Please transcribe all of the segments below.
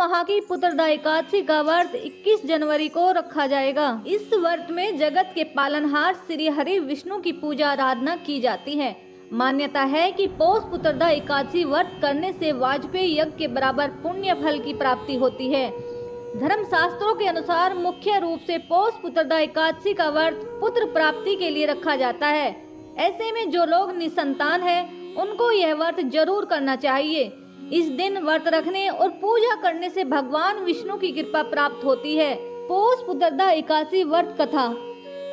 माह की पुत्रदा एकादशी का व्रत 21 जनवरी को रखा जाएगा। इस व्रत में जगत के पालनहार श्री हरि विष्णु की पूजा आराधना की जाती है। मान्यता है कि पौष पुत्रदा एकादशी व्रत करने से वाजपेयी यज्ञ के बराबर पुण्य फल की प्राप्ति होती है। धर्म शास्त्रों के अनुसार मुख्य रूप से पौष पुत्रदा एकादशी का व्रत पुत्र प्राप्ति के लिए रखा जाता है। ऐसे में जो लोग निसंतान हैं, उनको यह व्रत जरूर करना चाहिए। इस दिन व्रत रखने और पूजा करने से भगवान विष्णु की कृपा प्राप्त होती है। पौष पुत्रदा एकादशी व्रत कथा।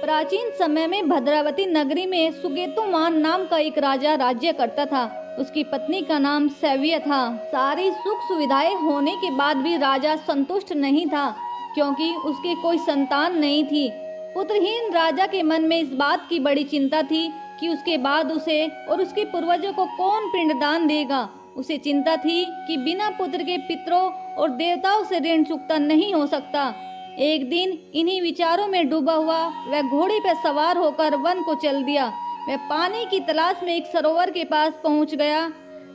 प्राचीन समय में भद्रावती नगरी में सुकेतुमान नाम का एक राजा राज्य करता था। उसकी पत्नी का नाम सैव्य था। सारी सुख सुविधाएं होने के बाद भी राजा संतुष्ट नहीं था, क्योंकि उसके कोई संतान नहीं थी। पुत्रहीन राजा के मन में इस बात की बड़ी चिंता थी कि उसके बाद उसे और उसके पूर्वजों को कौन पिंडदान देगा। उसे चिंता थी कि बिना पुत्र के पितरों और देवताओं से ऋण चुकता नहीं हो सकता। एक दिन इन्हीं विचारों में डूबा हुआ वह घोड़े पर सवार होकर वन को चल दिया। वह पानी की तलाश में एक सरोवर के पास पहुंच गया,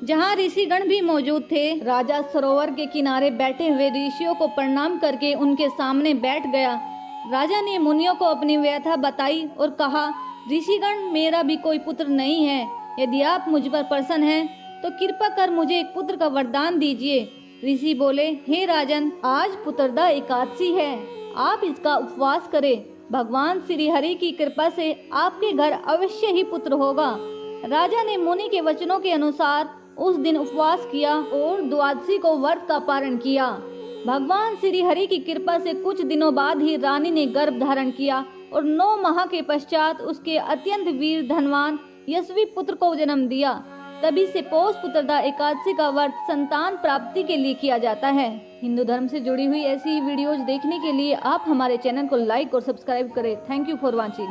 जहां ऋषिगण भी मौजूद थे। राजा सरोवर के किनारे बैठे हुए ऋषियों को प्रणाम करके उनके सामने बैठ गया। राजा ने मुनियों को अपनी व्यथा बताई और कहा, ऋषिगण, मेरा भी कोई पुत्र नहीं है। यदि आप मुझ पर प्रसन्न हैं तो कृपा कर मुझे एक पुत्र का वरदान दीजिए। ऋषि बोले, हे राजन, आज पुत्रदा एकादशी है, आप इसका उपवास करें। भगवान श्री हरि की कृपा से आपके घर अवश्य ही पुत्र होगा। राजा ने मुनि के वचनों के अनुसार उस दिन उपवास किया और द्वादशी को व्रत का पारण किया। भगवान श्री हरि की कृपा से कुछ दिनों बाद ही रानी ने गर्भ धारण किया और 9 माह के पश्चात उसके अत्यंत वीर धनवान यशस्वी पुत्र को जन्म दिया। तभी से पौष पुत्रदा एकादशी का व्रत संतान प्राप्ति के लिए किया जाता है। हिंदू धर्म से जुड़ी हुई ऐसी वीडियोज देखने के लिए आप हमारे चैनल को लाइक और सब्सक्राइब करें। Thank you for watching.